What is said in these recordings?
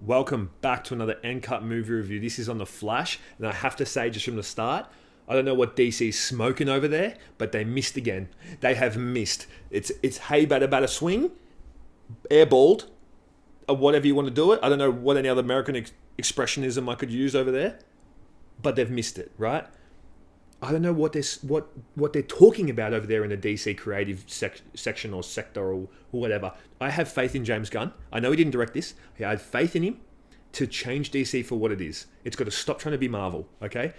Welcome back to another NCUT movie review. This is on The Flash, and I have to say just from the start, I don't know what DC's smoking over there, but they missed again. They have missed. It's hey batter swing, airballed, or whatever you want to do it. I don't know what any other American expressionism I could use over there, but they've missed it, right? I don't know what they're talking about over there in the DC creative section or sector or whatever. I have faith in James Gunn. I know he didn't direct this. I have faith in him to change DC for what it is. It's got to stop trying to be Marvel, okay?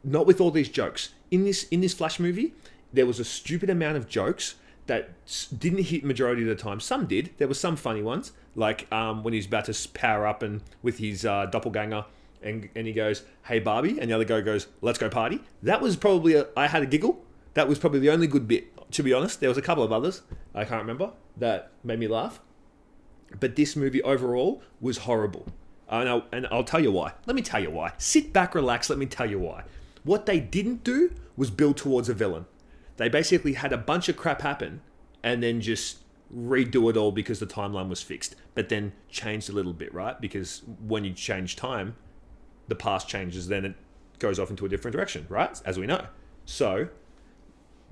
Not with all these jokes. In this Flash movie, there was a stupid amount of jokes that didn't hit majority of the time. Some did. There were some funny ones, like when he's about to power up and with his doppelganger, and he goes, "Hey Barbie," and the other guy goes, "Let's go party." That was probably I had a giggle. That was probably the only good bit, to be honest. There was a couple of others I can't remember that made me laugh, but this movie overall was horrible. And I'll tell you why. Let me tell you why. Sit back, relax. Let me tell you why. What they didn't do was build towards a villain. They basically had a bunch of crap happen and then just redo it all because the timeline was fixed, but then changed a little bit, right? Because when you change time, the past changes, then it goes off into a different direction, right? As we know. So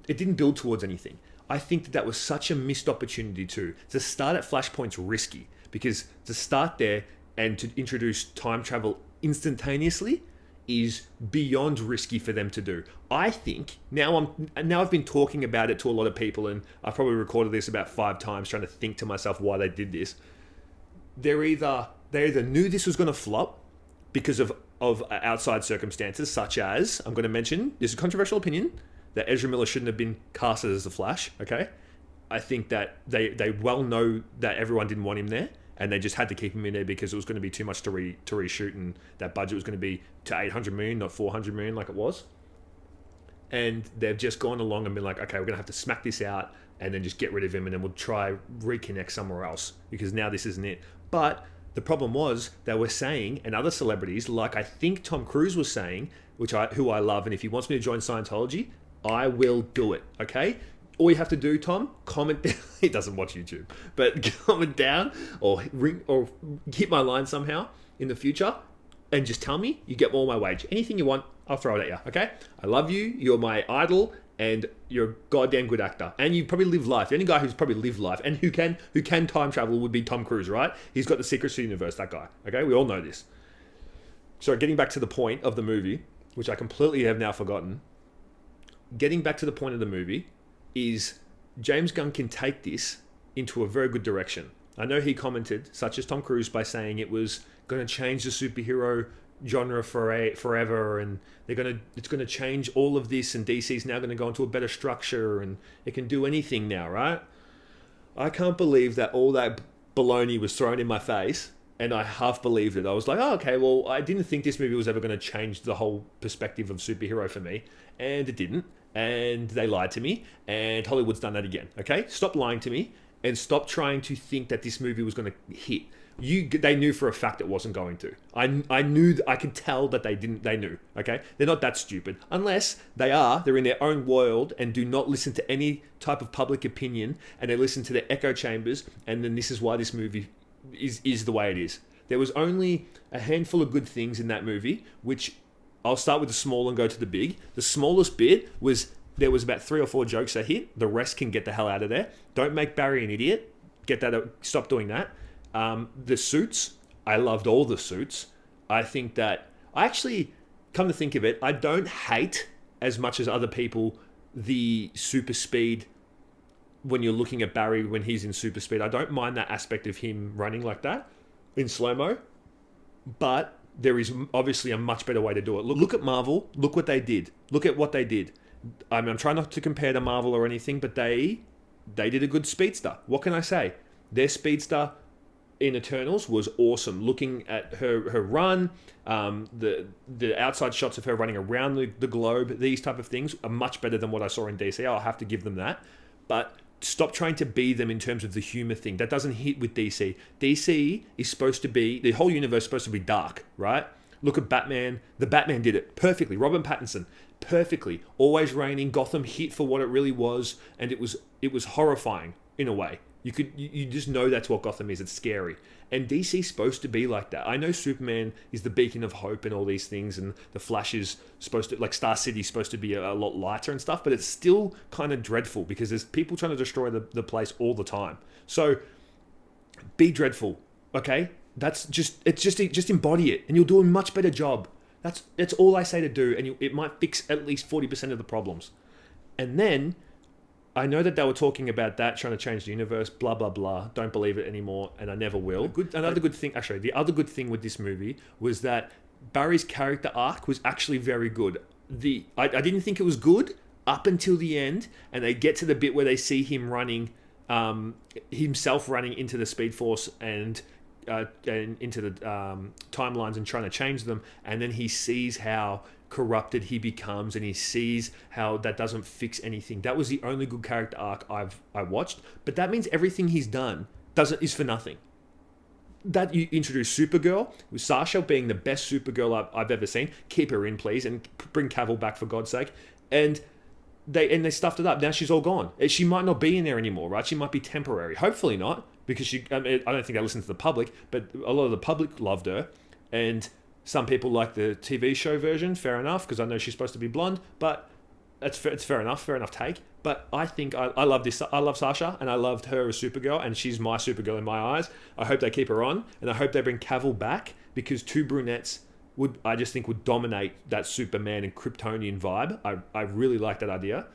it didn't build towards anything. I think that was such a missed opportunity to start at Flashpoint's risky, because to start there and to introduce time travel instantaneously is beyond risky for them to do. I think now I've been talking about it to a lot of people, and I've probably recorded this about 5 times trying to think to myself why they did this. They either knew this was going to flop because of outside circumstances, such as, I'm going to mention, this is a controversial opinion, that Ezra Miller shouldn't have been casted as the Flash, okay? I think that they well know that everyone didn't want him there, and they just had to keep him in there because it was going to be too much to reshoot, and that budget was going to be to 800 million, not 400 million like it was. And they've just gone along and been like, okay, we're going to have to smack this out and then just get rid of him, and then we'll try reconnect somewhere else because now this isn't it. But the problem was they were saying, and other celebrities, like I think Tom Cruise was saying, who I love, and if he wants me to join Scientology, I will do it, okay? All you have to do, Tom, comment down. He doesn't watch YouTube, but comment down or hit my line somehow in the future and just tell me you get all my wage. Anything you want, I'll throw it at you, okay? I love you. You're my idol, and you're a goddamn good actor. And you probably live life. The only guy who's probably lived life and who can time travel would be Tom Cruise, right? He's got the secrets to the universe, that guy, okay? We all know this. So getting back to the point of the movie, which I completely have now forgotten, getting back to the point of the movie is James Gunn can take this into a very good direction. I know he commented, such as Tom Cruise, by saying it was going to change the superhero genre forever, and it's going to change all of this, and DC's now going to go into a better structure, and it can do anything now, right? I can't believe that all that baloney was thrown in my face, and I half believed it. I was like, oh, okay, well, I didn't think this movie was ever going to change the whole perspective of superhero for me, and it didn't. And they lied to me, and Hollywood's done that again, okay? Stop lying to me, and stop trying to think that this movie was going to hit. They knew for a fact it wasn't going to. I could tell that they knew, okay? They're not that stupid. Unless they're in their own world and do not listen to any type of public opinion, and they listen to the echo chambers, and then this is why this movie is the way it is. There was only a handful of good things in that movie, which I'll start with the small and go to the big. The smallest bit was there was about 3 or 4 jokes that hit. The rest can get the hell out of there. Don't make Barry an idiot. Stop doing that. The suits, I loved all the suits. I think that, I actually, come to think of it, I don't hate as much as other people the super speed when you're looking at Barry when he's in super speed. I don't mind that aspect of him running like that in slow-mo, but there is obviously a much better way to do it. Look at Marvel. Look what they did. Look at what they did. I mean, I'm trying not to compare to Marvel or anything, but they did a good speedster. What can I say? Their speedster in Eternals was awesome. Looking at her run, the outside shots of her running around the globe, these type of things are much better than what I saw in DC. I'll have to give them that. But stop trying to be them in terms of the humor thing. That doesn't hit with DC. DC is supposed to be, the whole universe is supposed to be dark, right? Look at Batman. The Batman did it perfectly. Robert Pattinson, perfectly. Always raining. Gotham hit for what it really was, and it was horrifying in a way. You just know that's what Gotham is. It's scary. And DC's supposed to be like that. I know Superman is the beacon of hope and all these things, and the Flash is supposed to, like Star City's supposed to be a lot lighter and stuff, but it's still kind of dreadful because there's people trying to destroy the place all the time. So be dreadful, okay? Just embody it, and you'll do a much better job. That's all I say to do, and it might fix at least 40% of the problems. And then I know that they were talking about that, trying to change the universe, blah, blah, blah. Don't believe it anymore, and I never will. The other good thing with this movie was that Barry's character arc was actually very good. I didn't think it was good up until the end, and they get to the bit where they see him running, himself running into the Speed Force and into the timelines and trying to change them, and then he sees how corrupted he becomes, and he sees how that doesn't fix anything. That was the only good character arc I watched, but that means everything he's done is for nothing. That you introduce Supergirl, with Sasha being the best Supergirl I've ever seen. Keep her in, please, and bring Cavill back for God's sake. And they stuffed it up. Now she's all gone. She might not be in there anymore, right? She might be temporary. Hopefully not, because I don't think I listen to the public, but a lot of the public loved her, and some people like the TV show version, fair enough, because I know she's supposed to be blonde, but it's fair enough take. But I think I love this. I love Sasha, and I loved her as Supergirl, and she's my Supergirl in my eyes. I hope they keep her on, and I hope they bring Cavill back, because two brunettes would dominate that Superman and Kryptonian vibe. I really like that idea.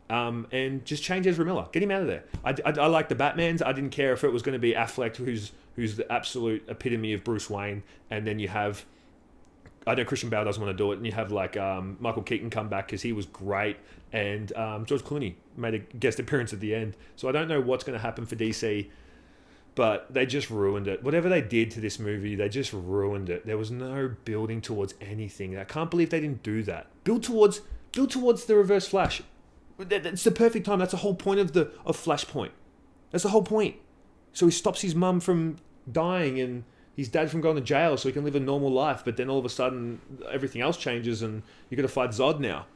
And just change Ezra Miller. Get him out of there. I like the Batmans. I didn't care if it was going to be Affleck, who's the absolute epitome of Bruce Wayne, and then you have, I know Christian Bale doesn't want to do it, and you have like Michael Keaton come back because he was great, and George Clooney made a guest appearance at the end. So I don't know what's going to happen for DC, but they just ruined it. Whatever they did to this movie, they just ruined it. There was no building towards anything. I can't believe they didn't do that. Build towards the Reverse Flash. That's the perfect time. That's the whole point of Flashpoint. That's the whole point. So he stops his mum from dying and his dad from going to jail so he can live a normal life, but then all of a sudden everything else changes and you got to fight Zod now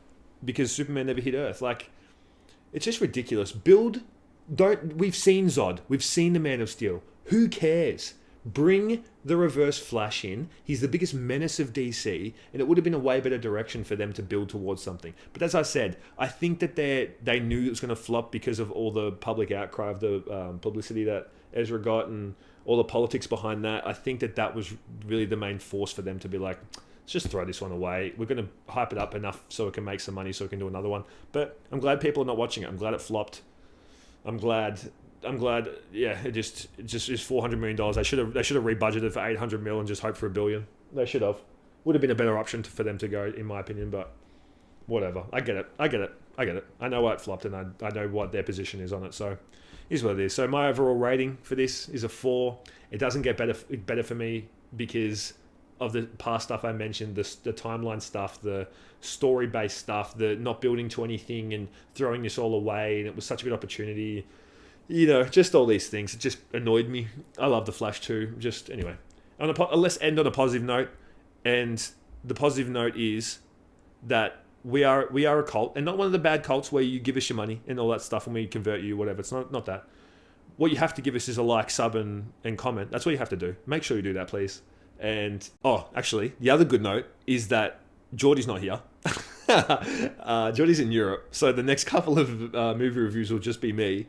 because Superman never hit Earth. Like, it's just ridiculous. We've seen Zod. We've seen the Man of Steel. Who cares? Bring the Reverse Flash in. He's the biggest menace of DC, and it would have been a way better direction for them to build towards something. But as I said, I think that they knew it was going to flop because of all the public outcry of the publicity that Ezra got and all the politics behind that. I think that was really the main force for them to be like, let's just throw this one away. We're going to hype it up enough so it can make some money so we can do another one. But I'm glad people are not watching it. I'm glad it flopped. I'm glad. Yeah, it just is $400 million. They should have rebudgeted for $800 million and just hoped for $1 billion. They should have. Would have been a better option for them to go, in my opinion. But whatever. I get it. I know why it flopped, and I know what their position is on it. So here's what it is. So my overall rating for this is a 4. It doesn't get better for me because of the past stuff I mentioned, the timeline stuff, the story-based stuff, the not building to anything and throwing this all away, and it was such a good opportunity. You know, just all these things. It just annoyed me. I love The Flash too. Just, anyway. Let's end on a positive note. And the positive note is that we are a cult, and not one of the bad cults where you give us your money and all that stuff and we convert you, whatever. It's not that. What you have to give us is a like, sub, and comment. That's what you have to do. Make sure you do that, please. And, actually, the other good note is that Geordie's not here. Geordie's in Europe. So the next couple of movie reviews will just be me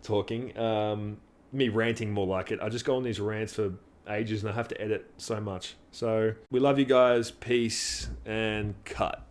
talking, me ranting more like it. I just go on these rants for ages and I have to edit so much. So we love you guys. Peace and cut.